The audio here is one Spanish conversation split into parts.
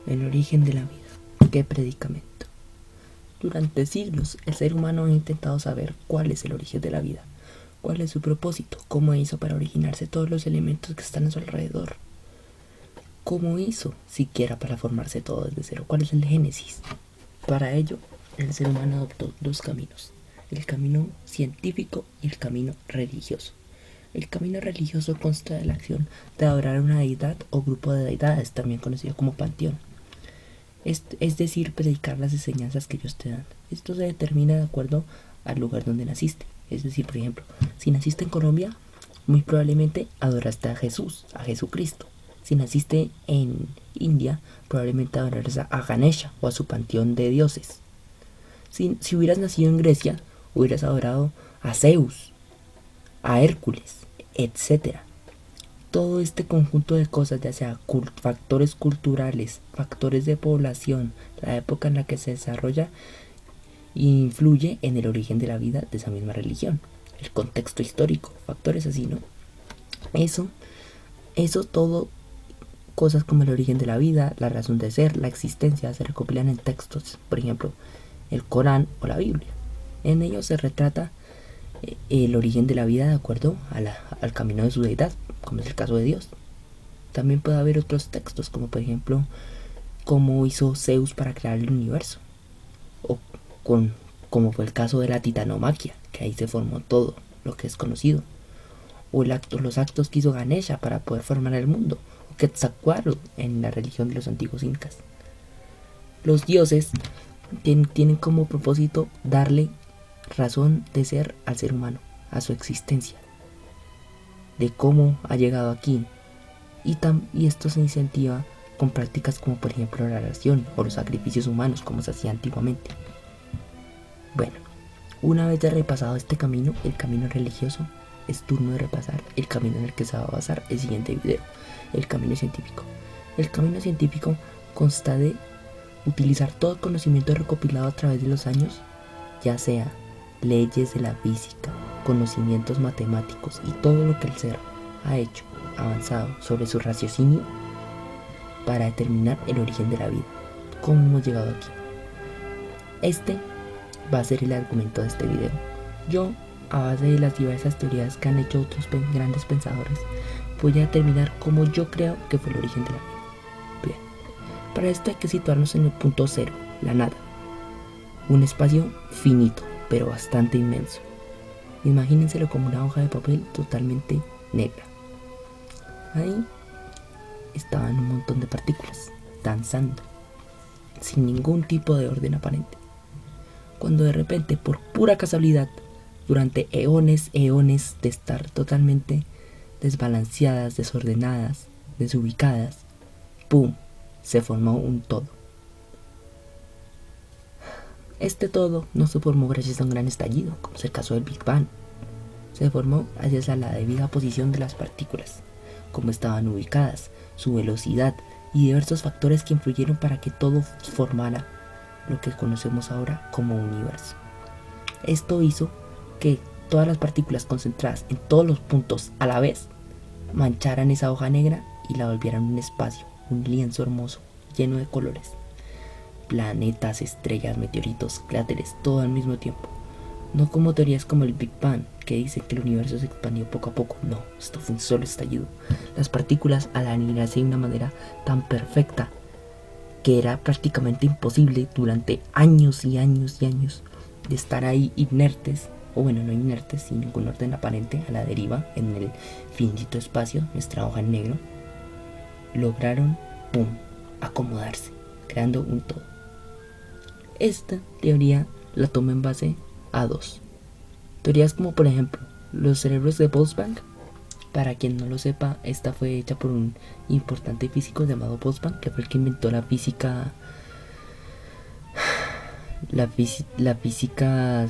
El origen de la vida. ¡Qué predicamento! Durante siglos, el ser humano ha intentado saber cuál es el origen de la vida, cuál es su propósito, cómo hizo para originarse todos los elementos que están a su alrededor, cómo hizo siquiera para formarse todo desde cero, cuál es el génesis. Para ello, el ser humano adoptó dos caminos: el camino científico y el camino religioso. El camino religioso consta de la acción de adorar a una deidad o grupo de deidades, también conocido como panteón. Es decir, predicar las enseñanzas que ellos te dan. Esto se determina de acuerdo al lugar donde naciste. Es decir, por ejemplo, si naciste en Colombia, muy probablemente adoraste a Jesús, a Jesucristo. Si naciste en India, probablemente adorarás a Ganesha o a su panteón de dioses. Si hubieras nacido en Grecia, hubieras adorado a Zeus, a Hércules, etcétera. Todo este conjunto de cosas, ya sea factores culturales, factores de población, la época en la que se desarrolla, influye en el origen de la vida de esa misma religión. El contexto histórico, factores así, ¿no? Eso todo, cosas como el origen de la vida, la razón de ser, la existencia, se recopilan en textos, por ejemplo, el Corán o la Biblia. En ellos se retrata el origen de la vida de acuerdo al camino de su deidad, como es el caso de Dios. También puede haber otros textos, como por ejemplo cómo hizo Zeus para crear el universo, o como fue el caso de la titanomaquia, que ahí se formó todo lo que es conocido, o los actos que hizo Ganesha para poder formar el mundo, o Quetzalcóatl en la religión de los antiguos incas. Los dioses tienen como propósito darle razón de ser al ser humano, a su existencia, de cómo ha llegado aquí, y esto se incentiva con prácticas como por ejemplo la oración o los sacrificios humanos, como se hacía antiguamente. Bueno, una vez ya repasado este camino, el camino religioso, es turno de repasar el camino en el que se va a basar el siguiente video, el camino científico. El camino científico consta de utilizar todo el conocimiento recopilado a través de los años, ya sea leyes de la física, conocimientos matemáticos y todo lo que el ser ha hecho avanzado sobre su raciocinio, para determinar el origen de la vida, cómo hemos llegado aquí. Este va a ser el argumento de este video. Yo, a base de las diversas teorías que han hecho otros grandes pensadores, voy a determinar cómo yo creo que fue el origen de la vida. Bien, para esto hay que situarnos en el punto cero, la nada, un espacio finito pero bastante inmenso. Imagínenselo como una hoja de papel totalmente negra. Ahí estaban un montón de partículas danzando sin ningún tipo de orden aparente, cuando de repente, por pura casualidad, durante eones de estar totalmente desbalanceadas, desordenadas, desubicadas, ¡pum!, se formó un todo. Este todo no se formó gracias a un gran estallido, como es el caso del Big Bang. Se formó gracias a la debida posición de las partículas, cómo estaban ubicadas, su velocidad y diversos factores que influyeron para que todo formara lo que conocemos ahora como universo. Esto hizo que todas las partículas concentradas en todos los puntos a la vez mancharan esa hoja negra y la volvieran un espacio, un lienzo hermoso, lleno de colores. Planetas, estrellas, meteoritos, cráteres, todo al mismo tiempo. No como teorías como el Big Bang, que dice que el universo se expandió poco a poco. No, esto fue un solo estallido. Las partículas, al aniquilarse de una manera tan perfecta que era prácticamente imposible durante años y años y años de estar ahí inertes, o bueno, no inertes, sin ningún orden aparente, a la deriva en el finito espacio, nuestra hoja en negro, lograron, ¡pum!, acomodarse, creando un todo. Esta teoría la tomo en base a dos teorías, como por ejemplo los cerebros de Boltzmann. Para quien no lo sepa, esta fue hecha por un importante físico llamado Boltzmann, que fue el que inventó la física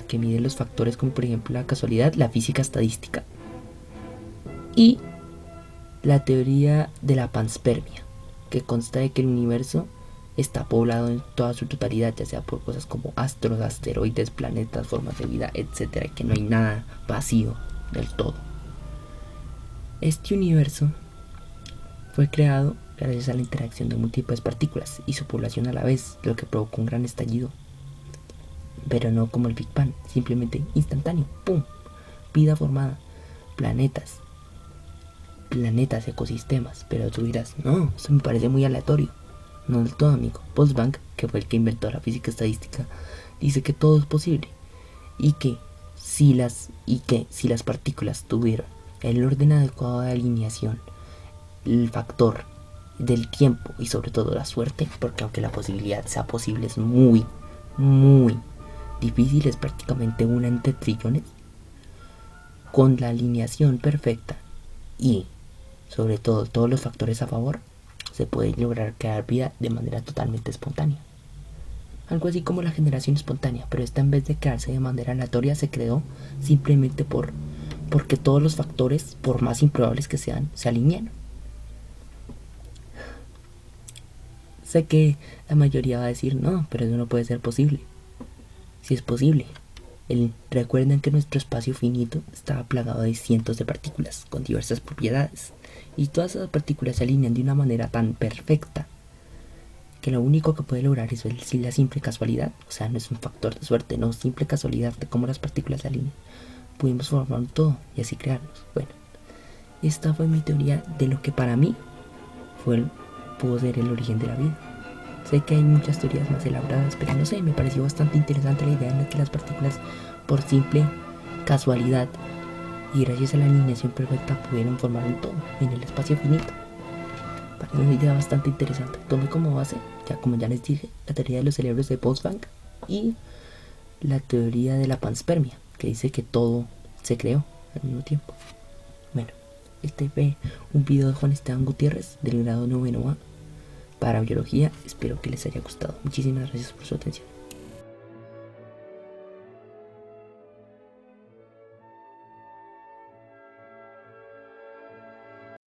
que mide los factores como por ejemplo la casualidad, la física estadística, y la teoría de la panspermia, que consta de que el universo está poblado en toda su totalidad, ya sea por cosas como astros, asteroides, planetas, formas de vida, etcétera, que no hay nada vacío del todo. Este universo fue creado gracias a la interacción de múltiples partículas y su población a la vez, lo que provocó un gran estallido. Pero no como el Big Bang, simplemente instantáneo, ¡pum! Vida formada, planetas, ecosistemas. Pero tú dirás, no, eso me parece muy aleatorio. No del todo, amigo. Boltzmann, que fue el que inventó la física estadística, dice que todo es posible y que si las partículas tuvieran el orden adecuado de alineación, el factor del tiempo y sobre todo la suerte, porque aunque la posibilidad sea posible es muy, muy difícil, es prácticamente una entre trillones, con la alineación perfecta y sobre todo todos los factores a favor, se puede lograr crear vida de manera totalmente espontánea. Algo así como la generación espontánea, pero esta en vez de crearse de manera aleatoria se creó simplemente porque todos los factores, por más improbables que sean, se alinearon. Sé que la mayoría va a decir, no, pero eso no puede ser posible. Sí es posible. Recuerden que nuestro espacio finito estaba plagado de cientos de partículas con diversas propiedades, y todas esas partículas se alinean de una manera tan perfecta que lo único que puede lograr es la simple casualidad. O sea, no es un factor de suerte, no, simple casualidad de cómo las partículas se alinean. Pudimos formar todo y así crearnos. Bueno, esta fue mi teoría de lo que para mí pudo ser el origen de la vida. Sé que hay muchas teorías más elaboradas, pero no sé, me pareció bastante interesante la idea en la que las partículas, por simple casualidad y gracias a la alineación perfecta, pudieron formar un todo en el espacio finito. Parece una idea bastante interesante. Tomé como base, como ya les dije, la teoría de los cerebros de Boltzmann y la teoría de la panspermia, que dice que todo se creó al mismo tiempo. Bueno, este fue un video de Juan Esteban Gutiérrez del grado 9º A para biología. Espero que les haya gustado. Muchísimas gracias por su atención.